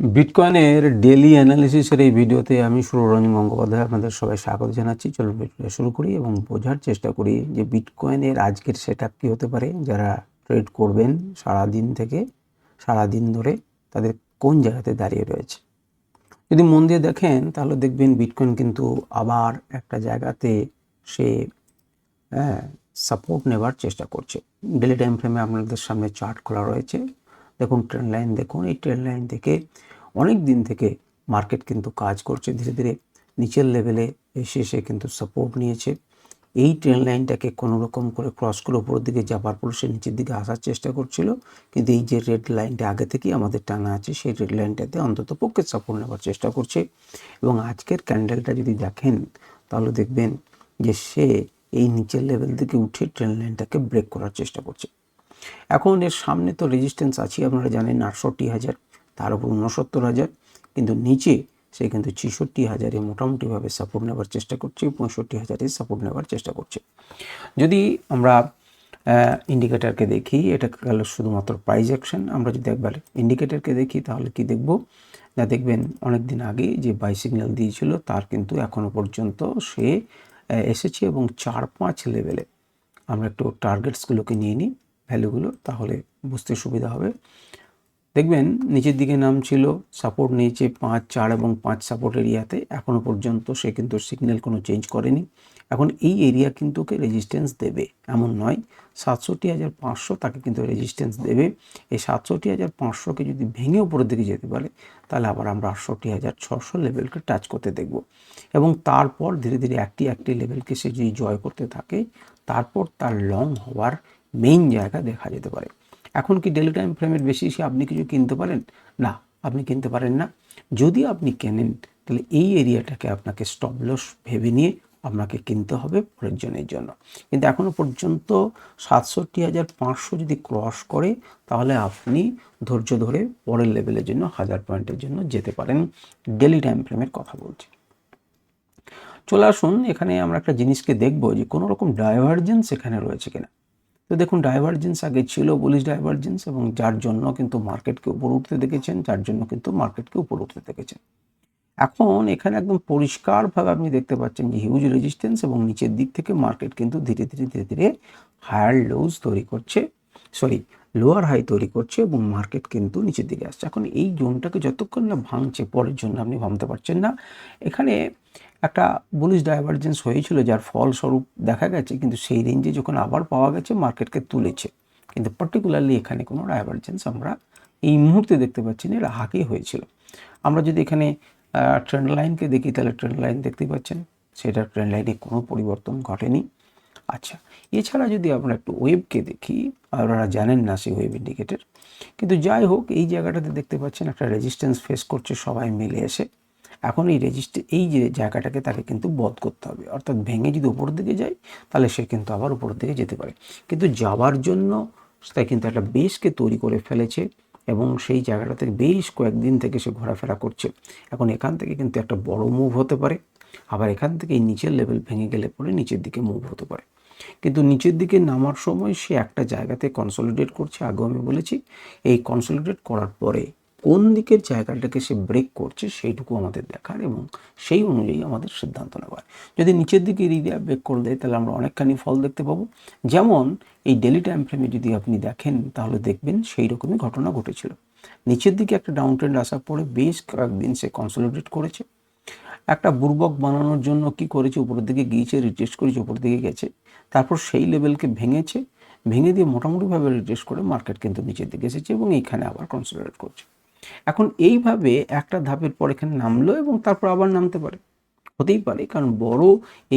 বিটকয়েনের daily অ্যানালিসিসের এই ভিডিওতে আমি সুররঞ্জন গঙ্গোপাধ্যায় আপনাদের সবাই স্বাগত জানাচ্ছি। চলুন ভিডিওটা শুরু করি এবং বোঝার চেষ্টা করি যে বিটকয়েনের আজকের সেটআপ কী হতে পারে। যারা ট্রেড করবেন সারাদিন ধরে তাদের কোন জায়গাতে দাঁড়িয়ে রয়েছে। যদি মন দিয়ে দেখেন তাহলে দেখবেন বিটকয়েন কিন্তু আবার একটা জায়গাতে সে সাপোর্ট নেবার চেষ্টা করছে। ডেলি টাইম ফ্রেমে আপনাদের সামনে চার্ট খোলা রয়েছে, দেখুন ট্রেন্ড লাইন দেখুন। এই ট্রেন্ড লাইন থেকে অনেক দিন থেকে মার্কেট কিন্তু কাজ করছে, ধীরে ধীরে নিচের লেভেলে এসে সে কিন্তু সাপোর্ট নিয়েছে। এই ট্রেন্ড লাইনটাকে কোনো রকম করে ক্রস করে উপরের দিকে যাবার পর সে নিচের দিকে আসার চেষ্টা করছিল, কিন্তু এই যে রেড লাইনটা আগে থেকেই আমাদের টানা আছে সেই রেড লাইনটাতে অন্তত পক্ষে সাপোর্ট নেওয়ার চেষ্টা করছে। এবং আজকের ক্যান্ডেলটা যদি দেখেন তাহলে দেখবেন যে সে এই নিচের লেভেল থেকে উঠে ট্রেন্ড লাইনটাকে ব্রেক করার চেষ্টা করছে। এখন এর সামনে তো রেজিস্ট্যান্স আছে, আপনারা জানেন 68,000, তার উপর 69,000, কিন্তু নিচে সে কিন্তু 66,000-এ মোটামুটিভাবে সাপোর্ট নেওয়ার চেষ্টা করছে, 65,000-এ সাপোর্ট নেওয়ার চেষ্টা করছে। যদি আমরা ইন্ডিকেটারকে দেখি, এটা গেল শুধুমাত্র প্রাইস অ্যাকশন। আমরা যদি একবার ইন্ডিকেটারকে দেখি তাহলে কি দেখব না, দেখবেন অনেক দিন আগে যে বাই সিগন্যাল দিয়েছিল তার কিন্তু এখনও পর্যন্ত সে এসেছে এবং 4-5 লেভেলে আমরা একটু টার্গেটসগুলোকে নিয়ে নিই, ভ্যালুগুলো, তাহলে বুঝতে সুবিধা হবে। দেখবেন নিচের দিকে নাম ছিল, সাপোর্ট নিয়েছে 5, 4 এবং 5 সাপোর্ট এরিয়াতে। এখনও পর্যন্ত সে কিন্তু সিগন্যাল কোনো চেঞ্জ করেনি। এখন এই এরিয়া কিন্তু ওকে রেজিস্ট্যান্স দেবে এমন নয়, 67,500 তাকে কিন্তু রেজিস্ট্যান্স দেবে। এই 67,500কে যদি ভেঙে উপরের দিকে যেতে পারে তাহলে আবার আমরা 68,600 লেভেলকে টাচ করতে দেখব। এবং তারপর ধীরে ধীরে একটি লেভেলকে সে যদি জয় করতে থাকে তারপর তার লং হওয়ার মেইন জায়গা দেখা যেতে পারে। এখন কি ডেলি টাইম ফ্রেমের বেসিসে আপনি কিছু কিনতে পারেন? না, আপনি কিনতে পারেন না। যদি আপনি কেনেন তাহলে এই এরিয়াটাকে আপনাকে স্টপ লস ভেবে নিয়ে আপনাকে কিনতে হবে পরের জনের জন্য। কিন্তু এখনও পর্যন্ত 67,500 যদি ক্রস করে তাহলে আপনি ধৈর্য ধরে পরের লেভেলের জন্য 1000 পয়েন্টের জন্য যেতে পারেন। ডেলি টাইম ফ্রেমের কথা বলছি। চলে আসুন, এখানে আমরা একটা জিনিসকে দেখব যে কোনো রকম ডাইভারজেন্স এখানে রয়েছে কিনা। তো দেখুন, ডাইভারজেন্স আগে ছিল, বুলিশ ডাইভারজেন্স, এবং যার জন্য কিন্তু মার্কেটকে উপর উঠতে দেখেছেন, এখন এখানে একদম পরিষ্কারভাবে আপনি দেখতে পাচ্ছেন যে হিউজ রেজিস্ট্যান্স এবং নিচের দিক থেকে মার্কেট কিন্তু ধীরে ধীরে হায়ার লোজ তৈরি করছে, লোয়ার হাই তৈরি করছে এবং মার্কেট কিন্তু নিচের দিকে আসছে। এখন এই জোনটাকে যতক্ষণ না ভাঙছে পরের জন্য আপনি ভাবতে পারছেন না। এখানে একটা বুলিশ ডাইভারজেন্স হয়েছিল যার ফলস্বরূপ দেখা গেছে, কিন্তু সেই রেঞ্জে যখন আবার পাওয়া গেছে মার্কেটকে তুলেছে, কিন্তু পার্টিকুলারলি এখানে কোনো ডাইভারজেন্স আমরা এই মুহূর্তে দেখতে পাচ্ছি না, এর আগেই হয়েছিল। আমরা যদি এখানে ট্রেন্ড লাইনকে দেখি তাহলে ট্রেন্ড লাইন দেখতে পাচ্ছেন, সেটা ট্রেন্ড লাইনে কোনো পরিবর্তন ঘটেনি। আচ্ছা, এছাড়া যদি আমরা একটু ওয়েবকে দেখি, আপনারা জানেন না সেই ওয়েব ইন্ডিকেটর, কিন্তু যাই হোক এই জায়গাটাতে দেখতে পাচ্ছেন একটা রেজিস্ট্যান্স ফেস করছে সবাই মিলে এসে। এখন এই যে জায়গাটাকে তাকে কিন্তু বধ করতে হবে, অর্থাৎ ভেঙে যদি উপরের দিকে যায় তাহলে সে কিন্তু আবার উপরের দিকে যেতে পারে, কিন্তু যাওয়ার জন্য তাই কিন্তু একটা বেসকে তৈরি করে ফেলেছে এবং সেই জায়গাটা থেকে বেশ কয়েকদিন থেকে সে ঘোরাফেরা করছে। এখন এখান থেকে কিন্তু একটা বড় মুভ হতে পারে, আবার এখান থেকে এই নিচের লেভেল ভেঙে গেলে পরে নিচের দিকে মুভ হতে পারে। কিন্তু নিচের দিকে নামার সময় সে একটা জায়গাতে কনসলিডেট করছে, আগেও আমি বলেছি। এই কনসলিডেট করার পরে কোন দিকের জায়গাটাকে সে ব্রেক করছে সেইটুকু আমাদের দেখার এবং সেই অনুযায়ী আমাদের সিদ্ধান্ত নেওয়ার। যদি নিচের দিকে এরিয়া ব্রেক করে দেয় তাহলে আমরা অনেকখানি ফল দেখতে পাবো। যেমন এই ডেলি টাইম ফ্রেমে যদি আপনি দেখেন তাহলে দেখবেন সেই রকমই ঘটনা ঘটেছিল। নিচের দিকে একটা ডাউন ট্রেন্ড আসার পরে বেশ কয়েকদিন সে কনসলিডেট করেছে, একটা বুর্বক বানানোর জন্য কি করেছে, উপরের দিকে গিয়েছে, রিটেস্ট করেছে, উপরের দিকে গেছে, তারপর সেই লেভেলকে ভেঙে দিয়ে মোটামুটিভাবে রিটেস্ট করে মার্কেট কিন্তু নিচের দিকে এসেছে এবং এইখানে আবার কনসলিডেট করছে। এখন এইভাবে একটা ধাপের পর এখানে নামলো এবং তারপর আবার নামতে পারে, হতেই পারে, কারণ বড়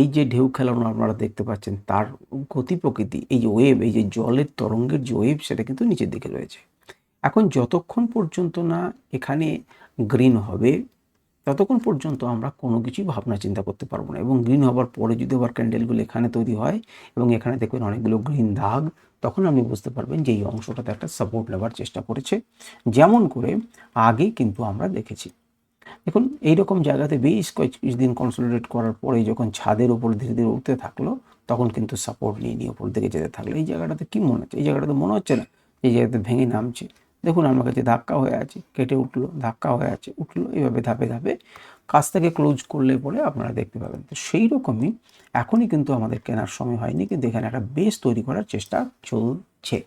এই যে ঢেউ খেলানো আপনারা দেখতে পাচ্ছেন তার গতি প্রকৃতি, এই যে ওয়েভ, এই যে জলের তরঙ্গের যে ওয়েভ, সেটা কিন্তু নিচের দিকে রয়েছে। এখন যতক্ষণ পর্যন্ত না এখানে গ্রিন হবে ততক্ষণ পর্যন্ত আমরা কোনো কিছুই ভাবনা চিন্তা করতে পারবো না, এবং গ্রিন হবার পরে যদি আবার ক্যান্ডেলগুলো এখানে তৈরি হয় এবং এখানে দেখবেন অনেকগুলো গ্রিন দাগ, তখন আপনি বুঝতে পারবেন যে এই অংশটাতে একটা সাপোর্ট নেবার চেষ্টা করেছে, যেমন করে আগে কিন্তু আমরা দেখেছি। দেখুন এইরকম জায়গাতে বেশ কিছুদিন কনসলিডেট করার পরে যখন ছাদের উপর ধীরে ধীরে উঠতে থাকলো তখন কিন্তু সাপোর্ট নিয়ে উপর দিকে যেতে থাকলো। এই জায়গাটাতে কি মনে হচ্ছে? এই জায়গাটাতে মনে হচ্ছে না এই জায়গাতে ভেঙে নামছে? দেখুন আমার কাছে ধাক্কা হয়ে আছে, কেটে উঠলো, ধাক্কা হয়ে আছে, উঠলো, এইভাবে ধাপে ধাপে কাছ থেকে ক্লোজ করলে পরে আপনারা দেখতে পাবেন। তো সেই রকমই এখনই কিন্তু আমাদের কেনার সময় হয়নি, কিন্তু এখানে একটা বেস তৈরি করার চেষ্টা চলছে।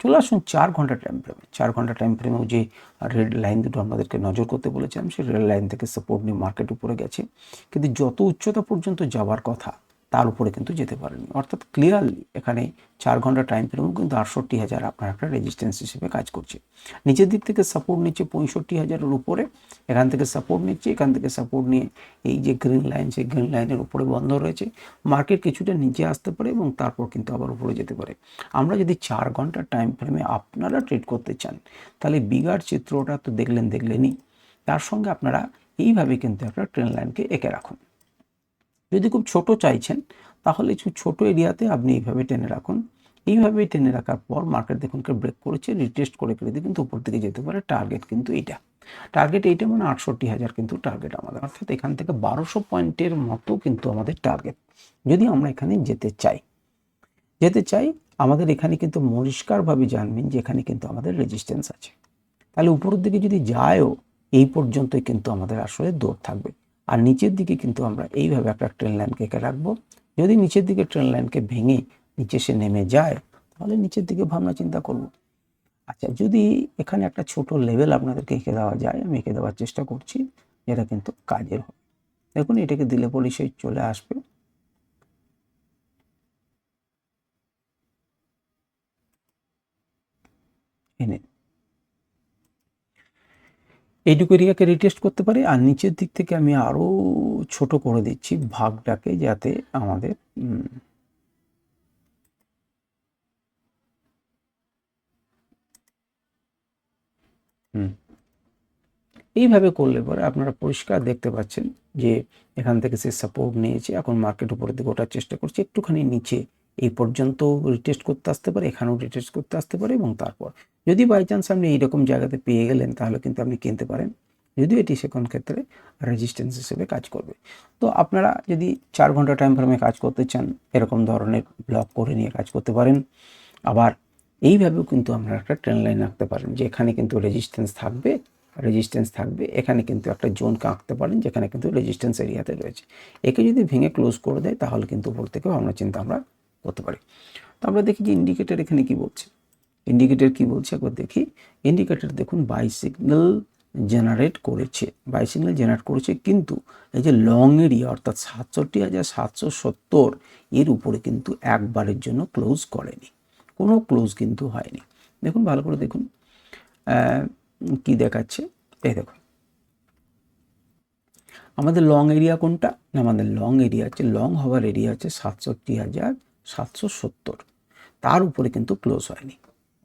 চলে আসুন 4 ঘন্টা টাইম ফ্রেমে। 4 ঘন্টা টাইম ফ্রেমেও যে রেড লাইন দুটো আমাদেরকে নজর করতে বলেছিলাম, সেই রেড লাইন থেকে সাপোর্ট নিয়ে মার্কেট উপরে গেছে, কিন্তু যত উচ্চতা পর্যন্ত যাওয়ার কথা তার উপরে কিন্তু যেতে পারেনি। অর্থাৎ ক্লিয়ারলি এখানে 4 ঘন্টা টাইম ফ্রেমেও কিন্তু 68,000 আপনার একটা রেজিস্ট্যান্স হিসেবে কাজ করছে। নিচের দিক থেকে সাপোর্ট নিচ্ছে 65,000-এর উপরে, এখান থেকে সাপোর্ট নিচ্ছে, এখান থেকে সাপোর্ট নিয়ে এই যে গ্রিন লাইন, সেই গ্রিন লাইনের উপরে বন্ধ রয়েছে। মার্কেট কিছুটা নিচে আসতে পারে এবং তারপর কিন্তু আবার উপরে যেতে পারে। আমরা যদি 4 ঘন্টা টাইম ফ্রেমে আপনারা ট্রেড করতে চান, তাহলে বিগার চিত্রটা তো দেখলেনই, তার সঙ্গে আপনারা এইভাবে কিন্তু একটা ট্রেন লাইনকে এঁকে রাখুন। যদি খুব ছোট চাইছেন তাহলে ছোট এরিয়াতে আপনি এইভাবে টেনে রাখুন। এইভাবে টেনে রাখার পর মার্কেট দেখুন ব্রেক করেছে, রিটেস্ট করে কিন্তু উপর দিকে যেতে পারে। টার্গেট কিন্তু এইটা, মানে 68,000 কিন্তু টার্গেট আমাদের, অর্থাৎ এখান থেকে 1200 পয়েন্টের মতো কিন্তু আমাদের টার্গেট। যদি আমরা এখানে যেতে চাই আমাদের এখানে কিন্তু পরিষ্কারভাবে জানবেন যে এখানে কিন্তু আমাদের রেজিস্ট্যান্স আছে। তাহলে উপরের দিকে যদি যায়ও, এই পর্যন্তই কিন্তু আমাদের আসলে দৌড় থাকবে। আর নিচের দিকে কিন্তু আমরা এইভাবে একটা ট্রেন লাইনকে এঁকে রাখবো। যদি নিচের দিকে ট্রেন লাইনকে ভেঙে নিচে সে নেমে যায়, তাহলে নিচের দিকে ভাবনা চিন্তা করব। আচ্ছা, যদি এখানে একটা ছোট লেভেল আপনাদেরকে এঁকে দেওয়া যায়, আমি এঁকে দেওয়ার চেষ্টা করছি, যেটা কিন্তু কাজের হবে। দেখুন এটাকে দিলে পরে সে চলে আসবে, এনে এইটুকু এরিয়াকে রিটেস্ট করতে পারে। আর নিচের দিক থেকে আমি আরও ছোট করে দিচ্ছি ভাগটাকে, যাতে আমাদের এইভাবে করলে পরে আপনারা পরিষ্কার দেখতে পাচ্ছেন যে এখান থেকে সে সাপোর্ট নিয়েছে, এখন মার্কেট উপরের দিকে ওঠার চেষ্টা করছে, একটুখানি নিচে এই পর্যন্ত রিটেস্ট করতে আসতে পারে, এখানেও রিটেস্ট করতে আসতে পারে, এবং তারপর যদি বাই চান্স আপনি এইরকম জায়গাতে পেয়ে গেলেন তাহলে কিন্তু আপনি কিনতে পারেন, যদিও এটি সেকোন ক্ষেত্রে রেজিস্ট্যান্স হিসেবে কাজ করবে। তো আপনারা যদি 4 ঘন্টা টাইম ফ্রেমে কাজ করতে চান, এরকম ধরনের ব্লক করে নিয়ে কাজ করতে পারেন। আবার এইভাবেও কিন্তু আপনারা একটা ট্রেন লাইন আঁকতে পারেন, যে এখানে কিন্তু রেজিস্ট্যান্স থাকবে, এখানে কিন্তু একটা জোনকে আঁকতে পারেন যেখানে কিন্তু রেজিস্ট্যান্স এরিয়াতে রয়েছে। একে যদি ভেঙে ক্লোজ করে দেয় তাহলে কিন্তু উপর থেকে ভাবনা চিন্তা আমরা করতে পারি। তো আমরা দেখি যে ইন্ডিকেটর এখানে কি বলছে। একবার দেখি। ইন্ডিকেটর দেখুন বাই সিগন্যাল জেনারেট করেছে, কিন্তু এই যে লং এরিয়া অর্থাৎ 67,770 এর উপরে কিন্তু একবারের জন্য ক্লোজ করেনি, কোনো ক্লোজ কিন্তু হয়নি। দেখুন ভালো করে দেখুন কি দেখাচ্ছে। এই দেখুন আমাদের লং এরিয়া কোনটা, আমাদের লং এরিয়া হচ্ছে, লং হওয়ার এরিয়া হচ্ছে 67,770, তার উপরে কিন্তু ক্লোজ হয়নি।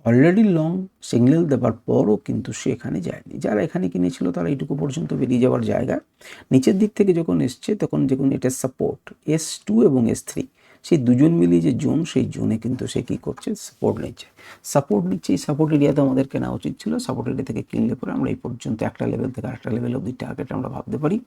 অলরেডি লং সিগন্যাল দেওয়ার পরও কিন্তু সে এখানে যায়নি। যারা এখানে কিনেছিল তারা এইটুকু পর্যন্ত বেরিয়ে যাওয়ার জায়গা, নিচের দিক থেকে যখন এসছে তখন যখন এটা সাপোর্ট S2 এবং S3, সেই দুজন মিলিয়ে যে জোন, সেই জোনে কিন্তু সে কী করছে, সাপোর্ট নিচ্ছে। এই সাপোর্ট এরিয়াতে আমাদের কেনা উচিত ছিল। সাপোর্ট এরিয়া থেকে কিনলে পরে আমরা এই পর্যন্ত একটা লেভেল থেকে আরেকটা লেভেল অবধি টার্গেট আমরা ভাবতে পারি।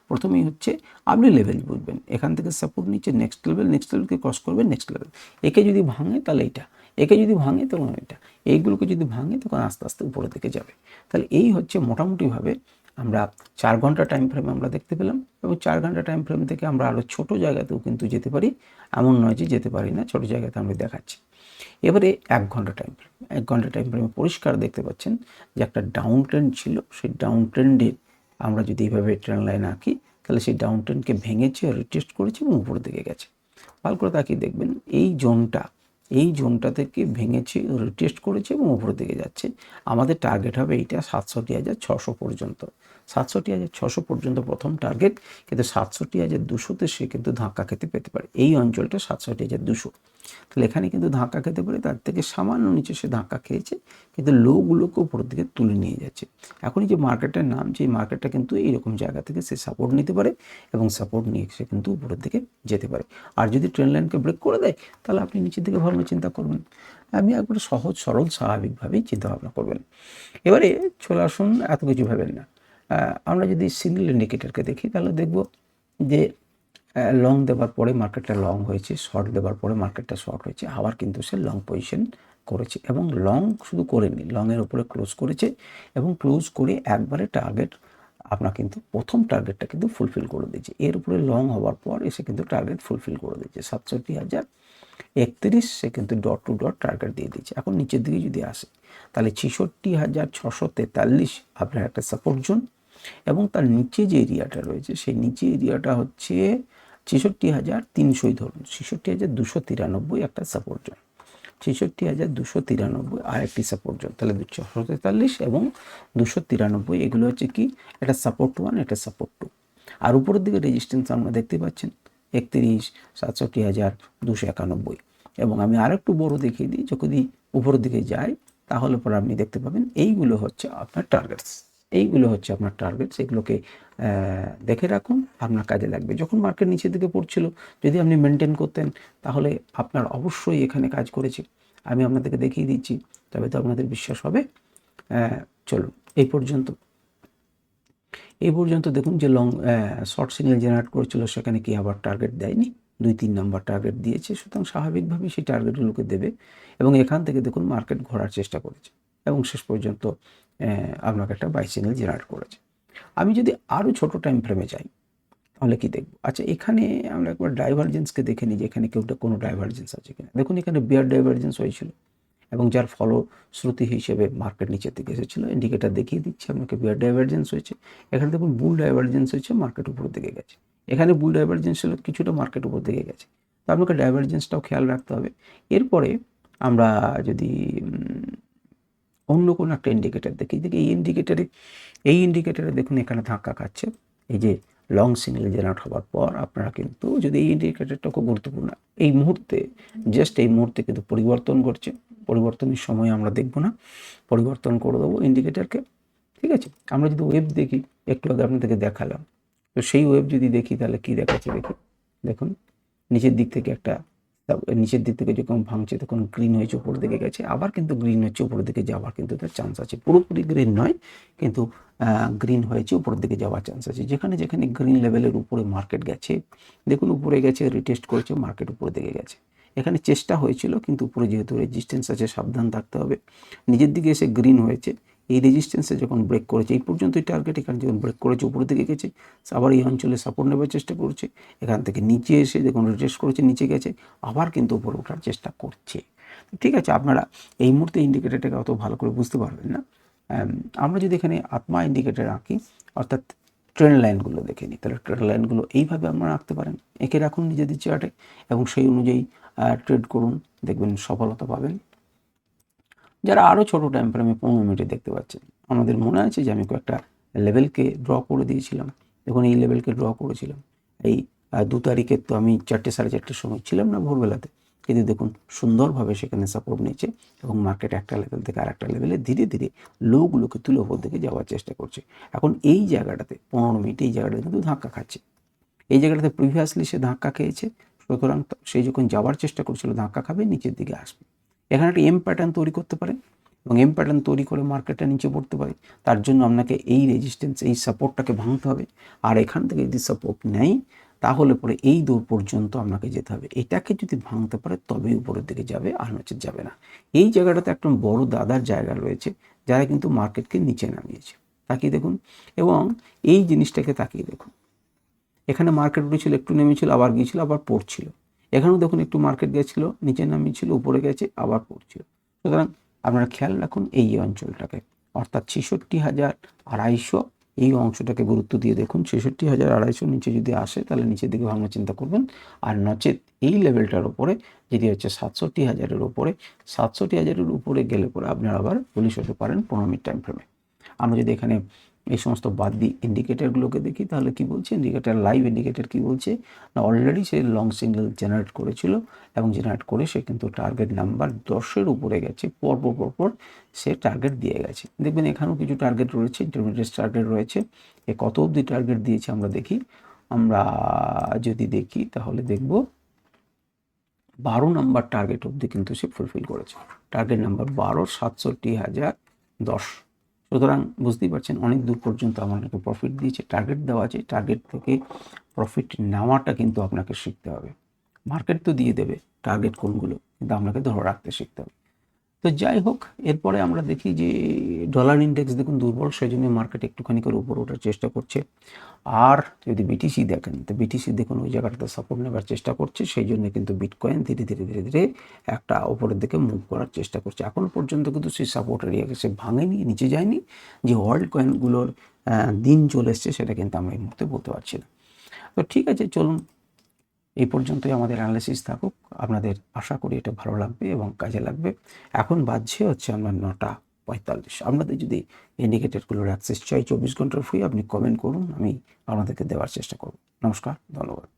প্রথমেই হচ্ছে আপনি লেভেল বুঝবেন, এখান থেকে সাপোর্ট নিচ্ছে, নেক্সট লেভেলকে ক্রস করবে, নেক্সট লেভেল। একে যদি ভাঙে তাহলে এইটা, একে যদি ভাঙে তখন এটা, এইগুলোকে যদি ভাঙে তখন আস্তে আস্তে উপরের দিকে যাবে। তাহলে এই হচ্ছে মোটামুটিভাবে আমরা 4 ঘন্টা টাইম ফ্রেম আমরা দেখতে পেলাম, এবং 4 ঘন্টা টাইম ফ্রেম থেকে আমরা আরও ছোট জায়গাতেও কিন্তু যেতে পারি, এমন নয় যে যেতে পারি না, ছোট জায়গাতে আমরা দেখাচ্ছি। এবারে 1 ঘন্টা টাইম ফ্রেম, 1 ঘন্টা টাইম ফ্রেমে পরিষ্কার দেখতে পাচ্ছেন যে একটা ডাউন ট্রেন্ড ছিল, সেই ডাউন ট্রেন্ডে আমরা যদি এইভাবে ট্রেন লাইন আঁকি তাহলে সেই ডাউন ট্রেন্ডকে ভেঙেছে, রিটেস্ট করেছে এবং উপরের দিকে গেছে। ভালো করে তাকিয়ে দেখবেন এই জোনটা থেকে ভেঙেছে, রিটেস্ট করেছে এবং উপরের দিকে যাচ্ছে। আমাদের টার্গেট হবে এইটা 67,600 পর্যন্ত, 67,600 পর্যন্ত প্রথম টার্গেট, কিন্তু 67,200-তে সে কিন্তু ধাক্কা খেতে পেতে পারে। এই অঞ্চলটা 67,200, তাহলে এখানে কিন্তু ধাক্কা খেতে পারে, তার থেকে সামান্য নিচে সে ধাক্কা খেয়েছে, কিন্তু লোগুলোকে উপরের দিকে তুলে নিয়ে যাচ্ছে। এখনই যে মার্কেটের নাম, যে মার্কেটটা কিন্তু এইরকম জায়গা থেকে সে সাপোর্ট নিতে পারে, এবং সাপোর্ট নিয়ে সে কিন্তু উপরের দিকে যেতে পারে। আর যদি ট্রেন লাইনকে ব্রেক করে দেয় তাহলে আপনি নিচের দিকে ভাবনা চিন্তা করবেন। আপনি একবারে সহজ সরল স্বাভাবিকভাবেই চিন্তা ভাবনা করবেন। এবারে চলে আসুন, এত কিছু ভাবেন না। আমরা যদি সিঙ্গেল ইন্ডিকেটরকে দেখি তাহলে দেখব যে লং দেওয়ার পরে মার্কেটটা লং হয়েছে, শর্ট দেওয়ার পরে মার্কেটটা শর্ট হয়েছে, আবার কিন্তু সে লং পজিশন করেছে এবং লং শুধু করেনি, লংয়ের উপরে ক্লোজ করেছে এবং ক্লোজ করে একবারে টার্গেট আপনার কিন্তু প্রথম টার্গেটটা কিন্তু ফুলফিল করে দিয়েছে। এর উপরে লং হওয়ার পর এসে কিন্তু টার্গেট ফুলফিল করে দিয়েছে 67,031, সে কিন্তু ডট টু ডট টার্গেট দিয়ে দিয়েছে। এখন নিচের দিকে যদি আসে তাহলে 66,643 আপনার একটা সাপোর্ট জোন এবং তার নিচে যে এরিয়াটা রয়েছে সেই নিচে এরিয়াটা হচ্ছে 66,300 ধরুন, 66,293 একটা সাপোর্ট জোন, 66,293 আর একটি সাপোর্ট জোন, তাহলে 643 এবং 293 এগুলো হচ্ছে কি এটা সাপোর্ট 1, এটা সাপোর্ট 2। আর উপরের দিকে রেজিস্ট্যান্স আমরা দেখতে পাচ্ছেন 31, 67,291। এবং আমি আরেকটু বড় দেখিয়ে দিই, যদি উপরের দিকে যাই তাহলে পরে আপনি দেখতে পাবেন এইগুলো হচ্ছে আপনার টার্গেটস, এইগুলো হচ্ছে আপনার টার্গেটস। এগুলোকে দেখে রাখুন, আপনার কাজে লাগবে। যখন মার্কেট নিচের দিকে পড়ছিল যদি আপনি মেনটেন করতেন তাহলে আপনার অবশ্যই এখানে কাজ করেছে। আমি আপনাদেরকে দেখিয়ে দিচ্ছি, তবে তো আপনাদের বিশ্বাস হবে। চলুন এই পর্যন্ত দেখুন যে লং শর্ট সিগন্যাল জেনারেট করেছিল সেখানে কি আবার টার্গেট দেয়নি, 2-3 নাম্বার টার্গেট দিয়েছে, সুতরাং স্বাভাবিকভাবেই সেই টার্গেটগুলোকে দেবে এবং এখান থেকে দেখুন মার্কেট ঘোরার চেষ্টা করেছে এবং শেষ পর্যন্ত আপনাকে একটা বাই সিগন্যাল জেনারেট করেছে। আমি যদি আরও ছোট টাইম ফ্রেমে যাই তাহলে কি দেখব? আচ্ছা, এখানে আমরা একবার ডাইভারজেন্সকে দেখে নিই যে এখানে কোনো ডাইভারজেন্স আছে কিনা। দেখুন এখানে বিয়ার ডাইভারজেন্স হয়েছিল এবং যার ফলশ্রুতি হিসেবে মার্কেট নিচের দিকে এসেছিল। ইন্ডিকেটার দেখিয়ে দিচ্ছে আপনাকে বিয়ার ডাইভারজেন্স হয়েছে। এখানে দেখুন বুল ডাইভারজেন্স হয়েছে, মার্কেট উপর দিকে গেছে। এখানে বুল ডাইভারজেন্স হলো কিছুটা মার্কেট উপর দিকে গেছে, তো আপনাকে ডাইভারজেন্সটাও খেয়াল রাখতে হবে। এরপরে আমরা যদি অন্য কোনো একটা ইন্ডিকেটার দেখি, এই ইন্ডিকেটারে দেখুন এখানে ধাক্কা খাচ্ছে। এই যে লং সিগন্যাল জেনারেট হওয়ার পর আপনারা কিন্তু যদি এই ইন্ডিকেটারটা খুব গুরুত্বপূর্ণ, এই মুহূর্তে এই মুহূর্তে কিন্তু পরিবর্তন করছে। পরিবর্তনের সময় আমরা দেখব না, পরিবর্তন করে দেবো ইন্ডিকেটারকে। ঠিক আছে, আমরা যদি ওয়েব দেখি, একটু আগে আপনাদেরকে দেখালাম, তো সেই ওয়েব যদি দেখি তাহলে কি দেখাচ্ছে দেখুন নিচের দিক থেকে যখন ভাঙছে তখন গ্রিন হয়েছে, উপর দিকে গেছে, আবার কিন্তু গ্রিন হচ্ছে, উপর দিকে যাওয়ার কিন্তু তার চান্স আছে। পুরোপুরি গ্রিন নয়, কিন্তু গ্রিন হয়েছে, উপরের দিকে যাওয়ার চান্স আছে। যেখানে গ্রিন লেভেলের উপরে মার্কেট গেছে, দেখুন উপরে গেছে, রিটেস্ট করেছে, মার্কেট উপরে দিকে গেছে। এখানে চেষ্টা হয়েছিল কিন্তু উপরে যেহেতু রেজিস্ট্যান্স আছে সাবধান থাকতে হবে। নিজের দিকে এসে গ্রিন হয়েছে, এই রেজিস্ট্যান্সে যখন ব্রেক করেছে, এই পর্যন্তই টার্গেট, এখানে যখন ব্রেক করেছে উপরের দিকে গেছে, আবার এই অঞ্চলে সাপোর্ট নেবার চেষ্টা করছে, এখান থেকে নিচে এসে যখন রিটেস্ট করেছে নিচে গেছে, আবার কিন্তু উপরে ওঠার চেষ্টা করছে। ঠিক আছে, আপনারা এই মুহূর্তে ইন্ডিকেটারটাকে অত ভালো করে বুঝতে পারবেন না। আমরা যদি এখানে আত্মা ইন্ডিকেটার আঁকি, অর্থাৎ ট্রেন্ড লাইনগুলো দেখে নিই, তাহলে ট্রেন্ড লাইনগুলো এইভাবে আপনারা আঁকতে পারেন, এঁকে রাখুন নিজেদের চার্টে এবং সেই অনুযায়ী ট্রেড করুন, দেখবেন সফলতা পাবেন। যারা আরও ছোটো টাইম ফ্রেমে 15 মিনিটে দেখতে পাচ্ছেন, আমাদের মনে আছে যে আমি কয়েকটা লেভেলকে ড্র করে দিয়েছিলাম। দেখুন এই লেভেলকে ড্র করেছিলাম এই 2 তারিখের, তো আমি 4টে সাড়ে 4টের সময় ছিলাম না ভোরবেলাতে, কিন্তু দেখুন সুন্দরভাবে সেখানে সাপোর্ট নিয়েছে এবং মার্কেট একটা লেভেল থেকে আর একটা লেভেলে ধীরে ধীরে লোগুলোকে তুলে ওপর দিকে যাওয়ার চেষ্টা করছে। এখন এই জায়গাটাতে 15 মিনিটে এই জায়গাটাতে কিন্তু ধাক্কা খাচ্ছে, এই জায়গাটাতে প্রিভিয়াসলি সে ধাক্কা খেয়েছে, সুতরাং সে যখন যাওয়ার চেষ্টা করছিল ধাক্কা খাবে, নিচের দিকে আসবে। এখানে একটা এম প্যাটার্ন তৈরি করতে পারে এবং এম প্যাটার্ন তৈরি করে মার্কেটটা নিচে পড়তে পারে। তার জন্য আপনাকে এই রেজিস্ট্যান্স, এই সাপোর্টটাকে ভাঙতে হবে। আর এখান থেকে যদি সাপোর্ট নেয় তাহলে পরে এই দূর পর্যন্ত আপনাকে যেতে হবে। এটাকে যদি ভাঙতে পারে তবেই উপরের দিকে যাবে, আর নচেত যাবে না। এই জায়গাটাতে একটা বড় দাদার জায়গা রয়েছে যারা কিন্তু মার্কেটকে নিচে নামিয়েছে। তাকিয়ে দেখুন এবং এই জিনিসটাকে তাকিয়ে দেখুন, এখানে মার্কেট উঠেছিল, একটু নেমেছিল, আবার গিয়েছিল, আবার পড়ছিল। এখানেও দেখুন একটু মার্কেট গেছিল, নিচে নামিয়েছিল, উপরে গেছে, আবার পড়ছিল। সুতরাং আপনারা খেয়াল রাখুন এই অঞ্চলটাকে, অর্থাৎ 66,250 এই অংশটাকে গুরুত্ব দিয়ে দেখুন। 66,250 নিচে যদি আসে তাহলে নিচের দিকে ভাঙার চিন্তা করবেন, আর নচেত এই লেভেলটার উপরে যেটি হচ্ছে 67,000-এর উপরে, 67,000-এর উপরে গেলে পরে আপনারা আবার পুলিশ হতে পারেন 15 মিনিট টাইম ফ্রেমে। আমরা যদি এখানে এই সমস্ত বাদ দিই ইন্ডিকেটারগুলোকে দেখি তাহলে কি বলছে ইন্ডিকেটার, লাইভ ইন্ডিকেটার কি বলছে না, অলরেডি সে লং সিগন্যাল জেনারেট করেছিল এবং জেনারেট করে সে কিন্তু টার্গেট নাম্বার 10-এর উপরে গেছে, পরপর সে টার্গেট দিয়ে গেছে। দেখবেন এখানেও কিছু টার্গেট রয়েছে, ইন্টারমিডিয়েট টার্গেট রয়েছে। এ কত অবধি টার্গেট দিয়েছে আমরা দেখি, আমরা যদি দেখি তাহলে দেখব 12 নাম্বার টার্গেট অবধি কিন্তু সে ফুলফিল করেছে। Target number 12, 67,010। সুতরাং বুঝতেই পারছেন অনেক দূর পর্যন্ত আমাকে প্রফিট দিয়েছে। টার্গেট দেওয়া আছে, টার্গেট থেকে প্রফিট নেওয়াটা কিন্তু আপনাকে শিখতে হবে। মার্কেট তো দিয়ে দেবে টার্গেট কোনগুলো, কিন্তু আপনাকে ধরে রাখতে শিখতে হবে। তো তো যাই হোক, এরপরে আমরা দেখি যে ডলার ইন্ডেক্স দেখুন দুর্বল, সেই জন্য মার্কেট একটুখানি করে উপর ওঠার চেষ্টা করছে। আর যদি বিটিসি দেখেন, তো বিটিসি দেখুন ওই জায়গাটাতে সাপোর্ট নেবার চেষ্টা করছে, সেই জন্য কিন্তু বিটকয়েন ধীরে ধীরে ধীরে ধীরে একটা ওপরের দিকে মুভ করার চেষ্টা করছে। এখন পর্যন্ত কিন্তু সেই সাপোর্ট এরিয়াকে সে ভাঙেনি, নিচে যায়নি। যে ওয়ার্ল্ড কয়েনগুলোর দিন চলে এসছে সেটা কিন্তু আমরা এই মুহূর্তে বলতে পারছি না। তো ঠিক আছে, চলুন এই পর্যন্তই আমাদের অ্যানালিসিস থাকুক। আপনাদের আশা করি এটা ভালো লাগবে এবং কাজে লাগবে। এখন বাজছে হচ্ছে আমরা 9:45। আপনাদের যদি ইন্ডিকেটরগুলোর অ্যাক্সেস চাই 24 ঘন্টার ফ্রি, আপনি কমেন্ট করুন, আমি আপনাদেরকে দেওয়ার চেষ্টা করব। নমস্কার, ধন্যবাদ।